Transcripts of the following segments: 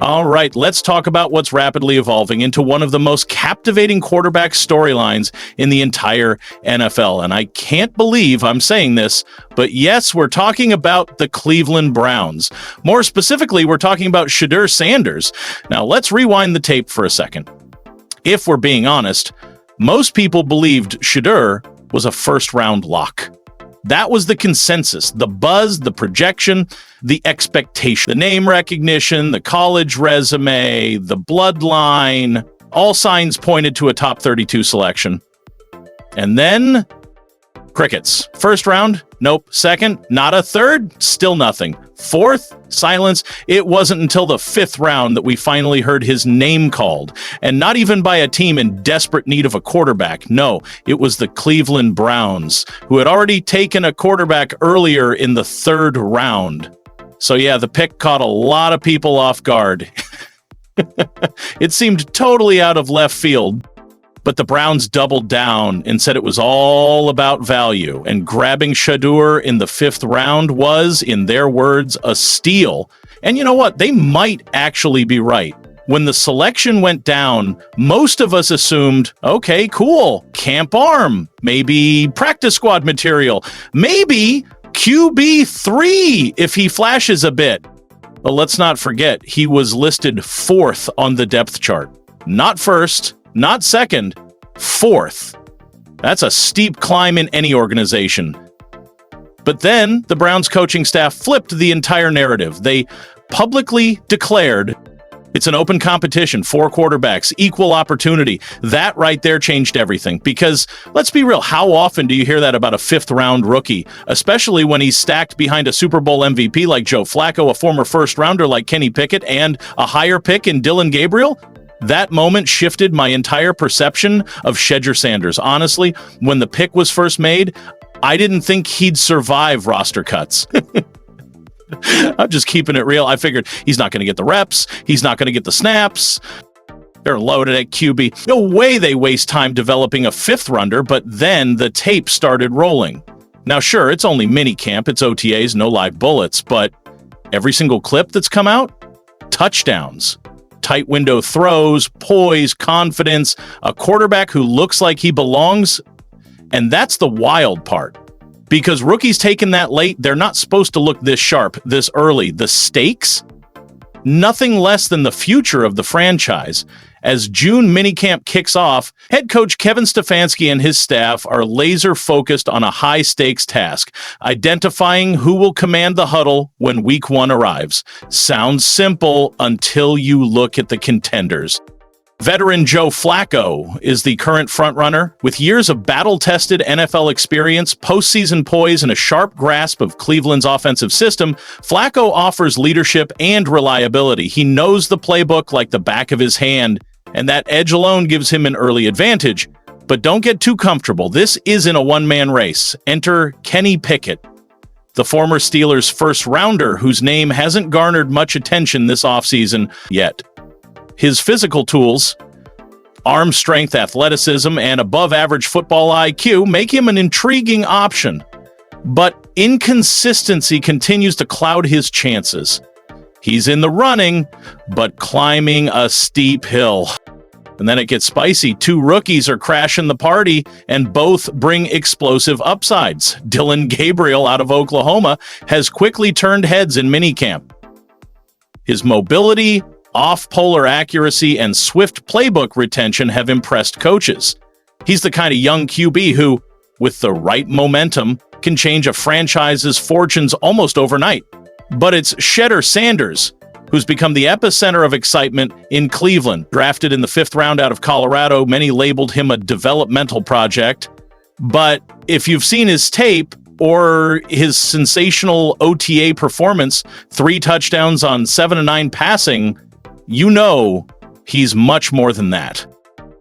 All right, let's talk about what's rapidly evolving into one of the most captivating quarterback storylines in the entire NFL. And I can't believe I'm saying this, but yes, we're talking about the Cleveland Browns. More specifically, we're talking about Shedeur Sanders. Now, let's rewind the tape for a second. If we're being honest, most people believed Shedeur was a first-round lock. That was the consensus, the buzz, the projection, the expectation, the name recognition, the college resume, the bloodline. All signs pointed to a top 32 selection. And then, crickets. First round? Nope. Second? Not a third? Still nothing. Fourth? Silence. It wasn't until the fifth round that we finally heard his name called. And not even by a team in desperate need of a quarterback. No, it was the Cleveland Browns, who had already taken a quarterback earlier in the third round. So yeah, the pick caught a lot of people off guard. It seemed totally out of left field. But the Browns doubled down and said it was all about value, and grabbing Shedeur in the fifth round was, in their words, a steal. And you know what? They might actually be right. When the selection went down, most of us assumed, okay, cool, camp arm, maybe practice squad material, maybe QB3 if he flashes a bit. But let's not forget, he was listed fourth on the depth chart. Not first, not second, fourth. That's a steep climb in any organization. But then the Browns coaching staff flipped the entire narrative. They publicly declared it's an open competition, 4 quarterbacks, equal opportunity. That right there changed everything. Because let's be real, how often do you hear that about a fifth-round rookie, especially when he's stacked behind a Super Bowl MVP like Joe Flacco, a former first-rounder like Kenny Pickett, and a higher pick in Dillon Gabriel? That moment shifted my entire perception of Shedeur Sanders. Honestly, when the pick was first made, I didn't think he'd survive roster cuts. I'm just keeping it real. I figured he's not going to get the reps. He's not going to get the snaps. They're loaded at QB. No way they waste time developing a fifth-rounder, but then the tape started rolling. Now, sure, it's only minicamp. It's OTAs, no live bullets, but every single clip that's come out, touchdowns. Tight window throws, poise, confidence, a quarterback who looks like he belongs. And that's the wild part. Because rookies taken that late, they're not supposed to look this sharp, this early. The stakes? Nothing less than the future of the franchise. As June minicamp kicks off, head coach Kevin Stefanski and his staff are laser-focused on a high-stakes task, identifying who will command the huddle when week 1 arrives. Sounds simple until you look at the contenders. Veteran Joe Flacco is the current frontrunner. With years of battle-tested NFL experience, postseason poise, and a sharp grasp of Cleveland's offensive system, Flacco offers leadership and reliability. He knows the playbook like the back of his hand, and that edge alone gives him an early advantage. But don't get too comfortable. This isn't a one-man race. Enter Kenny Pickett, the former Steelers first-rounder whose name hasn't garnered much attention this offseason yet. His physical tools, arm strength, athleticism, and above-average football IQ make him an intriguing option. But inconsistency continues to cloud his chances. He's in the running, but climbing a steep hill. And then it gets spicy. 2 rookies are crashing the party, and both bring explosive upsides. Dillon Gabriel out of Oklahoma has quickly turned heads in minicamp. His mobility, off-polar accuracy, and swift playbook retention have impressed coaches. He's the kind of young QB who, with the right momentum, can change a franchise's fortunes almost overnight. But it's Shedeur Sanders who's become the epicenter of excitement in Cleveland. Drafted in the 5th round out of Colorado, many labeled him a developmental project. But if you've seen his tape, or his sensational OTA performance, 3 touchdowns on 7 of 9 passing, you know he's much more than that.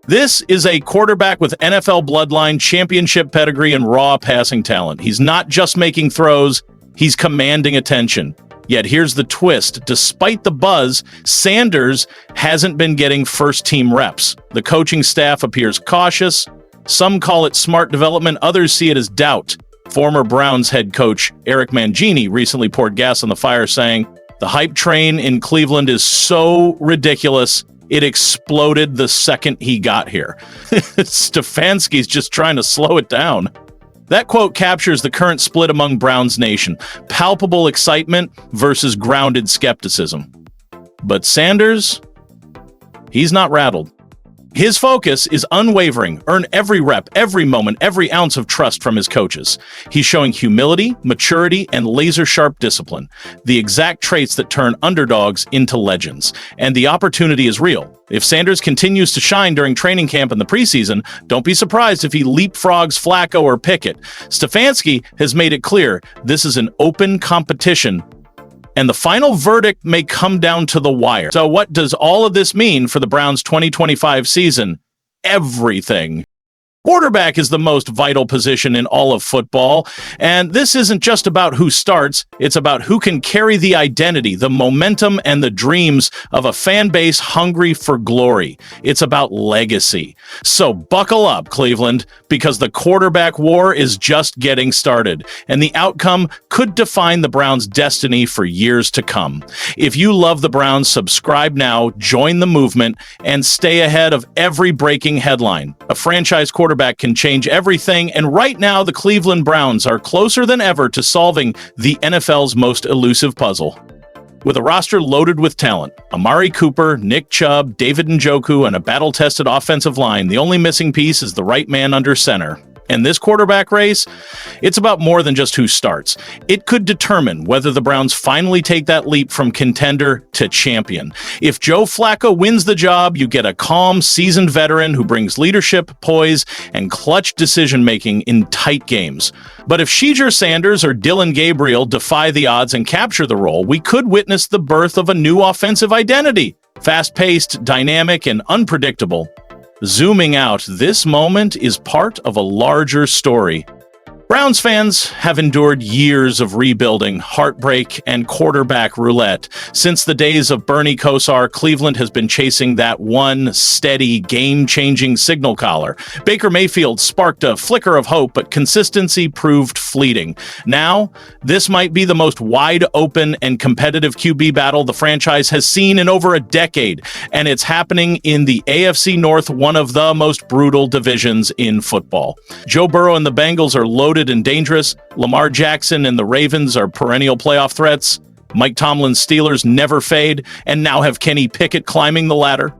This is a quarterback with NFL bloodline, championship pedigree, and raw passing talent. He's not just making throws, he's commanding attention. Yet here's the twist. Despite the buzz, Sanders hasn't been getting first-team reps. The coaching staff appears cautious. Some call it smart development, others see it as doubt. Former Browns head coach Eric Mangini recently poured gas on the fire, saying, The hype train in Cleveland is so ridiculous, it exploded the second he got here. Stefanski's just trying to slow it down. That quote captures the current split among Browns Nation: palpable excitement versus grounded skepticism. But Sanders, he's not rattled. His focus is unwavering: earn every rep, every moment, every ounce of trust from his coaches. He's showing humility, maturity, and laser-sharp discipline, the exact traits that turn underdogs into legends. And the opportunity is real. If Sanders continues to shine during training camp in the preseason, don't be surprised if he leapfrogs Flacco or Pickett. Stefanski has made it clear this is an open competition, and the final verdict may come down to the wire. So what does all of this mean for the Browns' 2025 season? Everything. Quarterback is the most vital position in all of football, and this isn't just about who starts, it's about who can carry the identity, the momentum, and the dreams of a fan base hungry for glory. It's about legacy. So buckle up, Cleveland, because the quarterback war is just getting started, and the outcome could define the Browns' destiny for years to come. If you love the Browns, subscribe now, join the movement, and stay ahead of every breaking headline. A franchise quarterback can change everything, and right now the Cleveland Browns are closer than ever to solving the NFL's most elusive puzzle. With a roster loaded with talent, Amari Cooper, Nick Chubb, David Njoku, and a battle-tested offensive line, the only missing piece is the right man under center. And this quarterback race, it's about more than just who starts. It could determine whether the Browns finally take that leap from contender to champion. If Joe Flacco wins the job, you get a calm, seasoned veteran who brings leadership, poise, and clutch decision-making in tight games. But if Shedeur Sanders or Dylan Gabriel defy the odds and capture the role, we could witness the birth of a new offensive identity. Fast-paced, dynamic, and unpredictable. Zooming out, this moment is part of a larger story. Browns fans have endured years of rebuilding, heartbreak, and quarterback roulette. Since the days of Bernie Kosar, Cleveland has been chasing that one steady, game-changing signal caller. Baker Mayfield sparked a flicker of hope, but consistency proved fleeting. Now, this might be the most wide-open and competitive QB battle the franchise has seen in over a decade, and it's happening in the AFC North, one of the most brutal divisions in football. Joe Burrow and the Bengals are loaded and dangerous. Lamar Jackson and the Ravens are perennial playoff threats. Mike Tomlin's Steelers never fade, and now have Kenny Pickett climbing the ladder.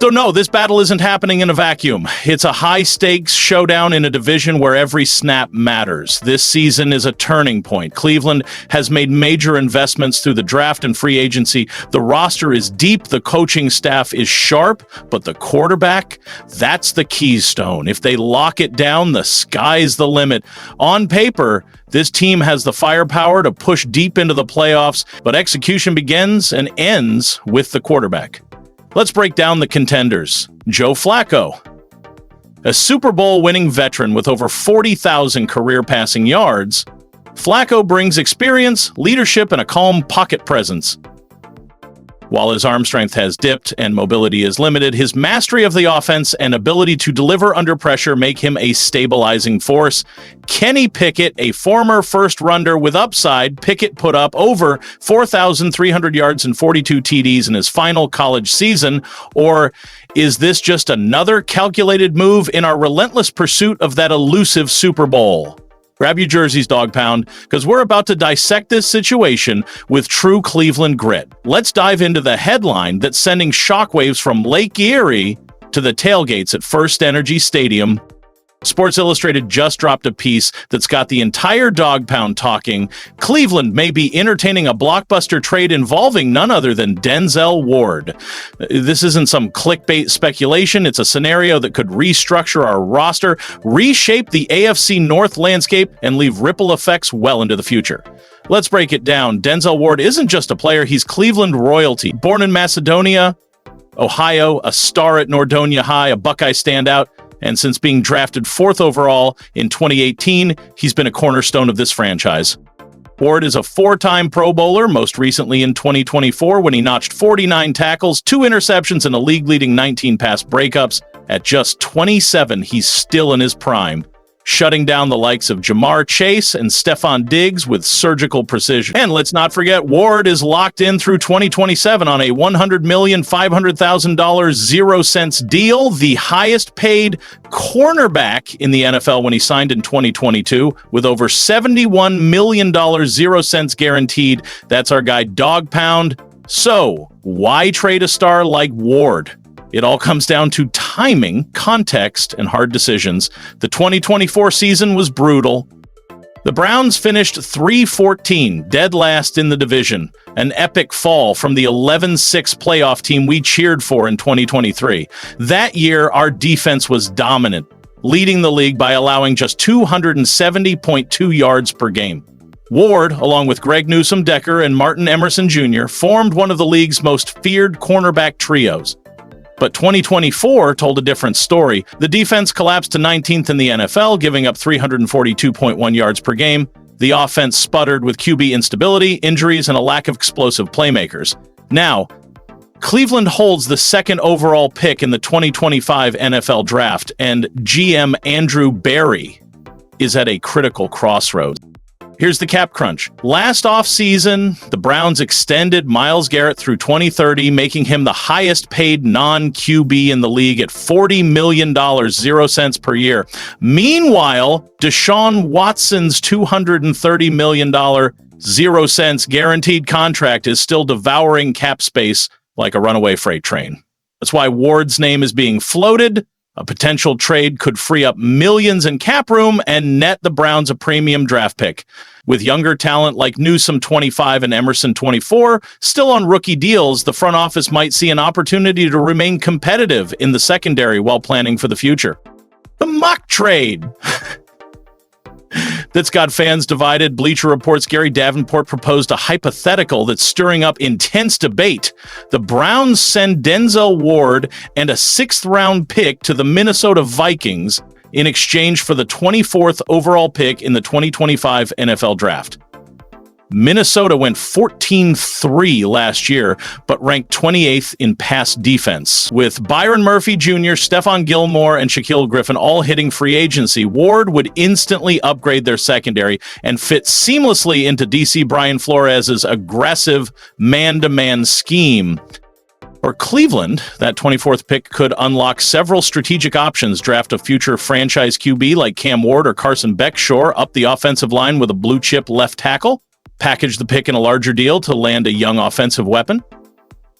So no, this battle isn't happening in a vacuum. It's a high-stakes showdown in a division where every snap matters. This season is a turning point. Cleveland has made major investments through the draft and free agency. The roster is deep, the coaching staff is sharp, but the quarterback, that's the keystone. If they lock it down, the sky's the limit. On paper, this team has the firepower to push deep into the playoffs, but execution begins and ends with the quarterback. Let's break down the contenders. Joe Flacco. A Super Bowl winning veteran with over 40,000 career passing yards, Flacco brings experience, leadership, and a calm pocket presence. While his arm strength has dipped and mobility is limited, his mastery of the offense and ability to deliver under pressure make him a stabilizing force. Kenny Pickett, a former first-rounder with upside, Pickett put up over 4,300 yards and 42 TDs in his final college season. Or is this just another calculated move in our relentless pursuit of that elusive Super Bowl? Grab your jerseys, Dog Pound, because we're about to dissect this situation with true Cleveland grit. Let's dive into the headline that's sending shockwaves from Lake Erie to the tailgates at First Energy Stadium. Sports Illustrated just dropped a piece that's got the entire Dog Pound talking. Cleveland may be entertaining a blockbuster trade involving none other than Denzel Ward. This isn't some clickbait speculation. It's a scenario that could restructure our roster, reshape the AFC North landscape, and leave ripple effects well into the future. Let's break it down. Denzel Ward isn't just a player, he's Cleveland royalty. Born in Macedonia, Ohio, a star at Nordonia High, a Buckeye standout, and since being drafted 4th overall in 2018, he's been a cornerstone of this franchise. Ward is a 4-time Pro Bowler, most recently in 2024 when he notched 49 tackles, 2 interceptions, and a league-leading 19 pass breakups. At just 27, he's still in his prime. shutting down the likes of Jamar Chase and Stephon Diggs with surgical precision. And let's not forget, Ward is locked in through 2027 on a $100,500,000 0 cents deal, the highest paid cornerback in the NFL when he signed in 2022, with over $71 million 0 cents guaranteed. That's our guy, Dog Pound. So, why trade a star like Ward? It all comes down to timing, context, and hard decisions. The 2024 season was brutal. The Browns finished 3-14, dead last in the division, an epic fall from the 11-6 playoff team we cheered for in 2023. That year, our defense was dominant, leading the league by allowing just 270.2 yards per game. Ward, along with Greg Newsome Decker and Martin Emerson Jr., formed one of the league's most feared cornerback trios. But 2024 told a different story. The defense collapsed to 19th in the NFL, giving up 342.1 yards per game. The offense sputtered with QB instability, injuries, and a lack of explosive playmakers. Now, Cleveland holds the second overall pick in the 2025 NFL Draft, and GM Andrew Berry is at a critical crossroads. Here's the cap crunch. Last offseason, the Browns extended Myles Garrett through 2030, making him the highest paid non-QB in the league at $40 million 0 cents per year. Meanwhile, Deshaun Watson's $230 million 0 cents guaranteed contract is still devouring cap space like a runaway freight train. That's why Ward's name is being floated. A potential trade could free up millions in cap room and net the Browns a premium draft pick. With younger talent like Newsome 25 and Emerson 24 still on rookie deals, the front office might see an opportunity to remain competitive in the secondary while planning for the future. The mock trade. That's got fans divided. Bleacher Report's Gary Davenport proposed a hypothetical that's stirring up intense debate. The Browns send Denzel Ward and a 6th-round pick to the Minnesota Vikings in exchange for the 24th overall pick in the 2025 NFL Draft. Minnesota went 14-3 last year, but ranked 28th in pass defense. With Byron Murphy Jr., Stephon Gilmore, and Shaquille Griffin all hitting free agency, Ward would instantly upgrade their secondary and fit seamlessly into DC Brian Flores' aggressive man-to-man scheme. Or Cleveland, that 24th pick could unlock several strategic options, draft a future franchise QB like Cam Ward or Carson Beck, shore up the offensive line with a blue-chip left tackle, package the pick in a larger deal to land a young offensive weapon.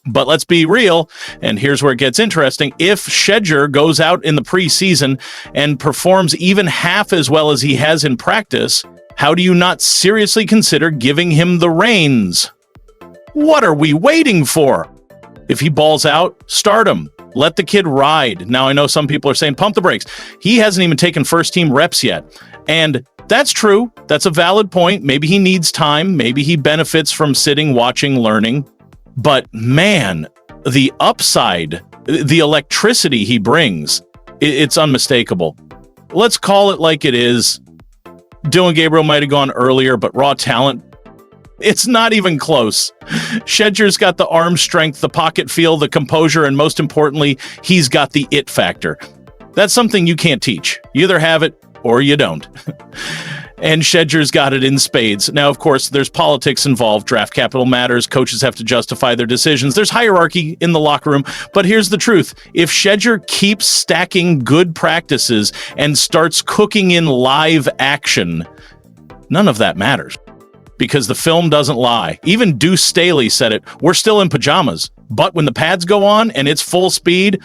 But let's be real, and here's where it gets interesting. If Shedeur goes out in the preseason and performs even half as well as he has in practice, how do you not seriously consider giving him the reins? What are we waiting for? If he balls out, start him. Let the kid ride. Now, I know some people are saying, pump the brakes. He hasn't even taken first-team reps yet. And that's true. That's a valid point. Maybe he needs time. Maybe he benefits from sitting, watching, learning. But man, the upside, the electricity he brings, it's unmistakable. Let's call it like it is. Dylan Gabriel might have gone earlier, but raw talent, it's not even close. Shedeur's got the arm strength, the pocket feel, the composure, and most importantly, he's got the it factor. That's something you can't teach. You either have it or you don't. And Shedeur's got it in spades. Now, of course, there's politics involved. Draft capital matters. Coaches have to justify their decisions. There's hierarchy in the locker room. But here's the truth. If Shedeur keeps stacking good practices and starts cooking in live action, none of that matters. Because the film doesn't lie. Even Deuce Staley said it. We're still in pajamas. But when the pads go on and it's full speed,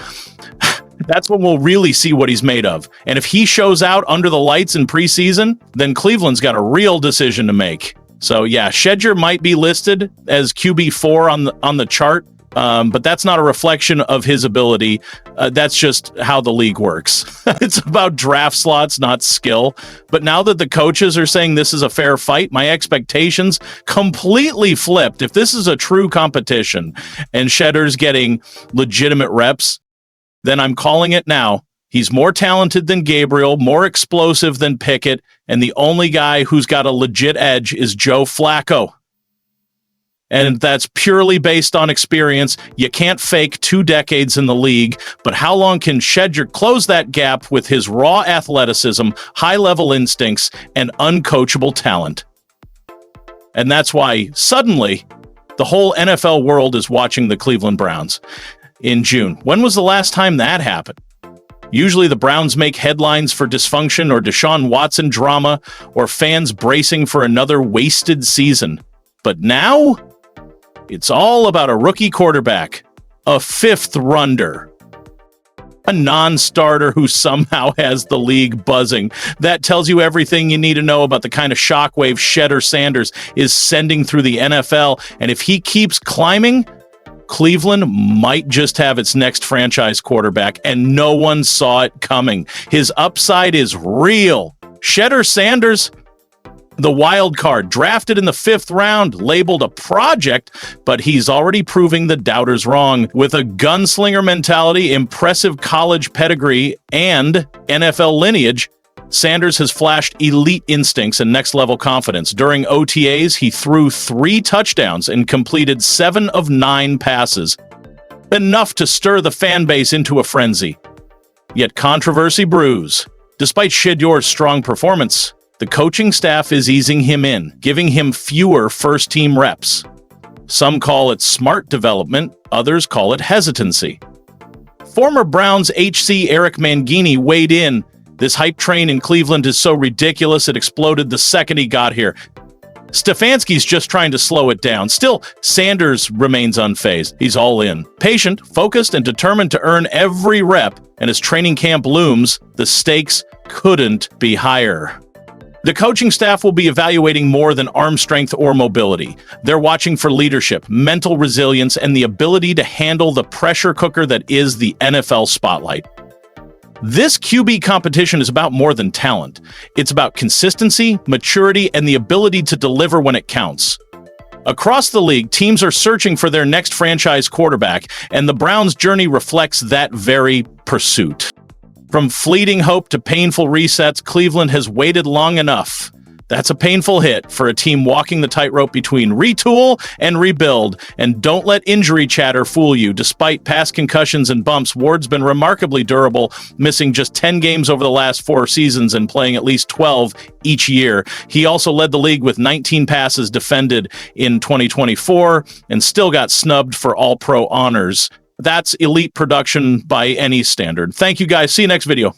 that's when we'll really see what he's made of. And if he shows out under the lights in preseason, then Cleveland's got a real decision to make. So yeah, Shedeur might be listed as QB4 on the chart, but that's not a reflection of his ability. That's just how the league works. It's about draft slots, not skill. But now that the coaches are saying this is a fair fight, my expectations completely flipped. If this is a true competition and Shedeur's getting legitimate reps, then I'm calling it now. He's more talented than Gabriel, more explosive than Pickett, and the only guy who's got a legit edge is Joe Flacco. And that's purely based on experience. You can't fake 2 decades in the league, but how long can Shedeur close that gap with his raw athleticism, high-level instincts, and uncoachable talent? And that's why, suddenly, the whole NFL world is watching the Cleveland Browns in June. When was the last time that happened? Usually the Browns make headlines for dysfunction or Deshaun Watson drama or fans bracing for another wasted season. But now, it's all about a rookie quarterback, a fifth-rounder, a non-starter who somehow has the league buzzing. That tells you everything you need to know about the kind of shockwave Shedeur Sanders is sending through the NFL. And if he keeps climbing, Cleveland might just have its next franchise quarterback, and no one saw it coming. His upside is real. Shedeur Sanders, the wild card, drafted in the 5th round, labeled a project, but he's already proving the doubters wrong. With a gunslinger mentality, impressive college pedigree, and NFL lineage, Sanders has flashed elite instincts and next-level confidence. During OTAs, he threw 3 touchdowns and completed 7 of 9 passes. Enough to stir the fan base into a frenzy. Yet controversy brews. Despite Shedeur's strong performance, the coaching staff is easing him in, giving him fewer first-team reps. Some call it smart development, others call it hesitancy. Former Browns HC Eric Mangini weighed in. This hype train in Cleveland is so ridiculous it exploded the second he got here. Stefanski's just trying to slow it down. Still, Sanders remains unfazed. He's all in. Patient, focused, and determined to earn every rep, and as training camp looms, the stakes couldn't be higher. The coaching staff will be evaluating more than arm strength or mobility. They're watching for leadership, mental resilience, and the ability to handle the pressure cooker that is the NFL spotlight. This QB competition is about more than talent. It's about consistency, maturity, and the ability to deliver when it counts. Across the league, teams are searching for their next franchise quarterback, and the Browns' journey reflects that very pursuit. From fleeting hope to painful resets, Cleveland has waited long enough. That's a painful hit for a team walking the tightrope between retool and rebuild. And don't let injury chatter fool you. Despite past concussions and bumps, Ward's been remarkably durable, missing just 10 games over the last 4 seasons and playing at least 12 each year. He also led the league with 19 passes defended in 2024 and still got snubbed for All-Pro honors. That's elite production by any standard. Thank you, guys. See you next video.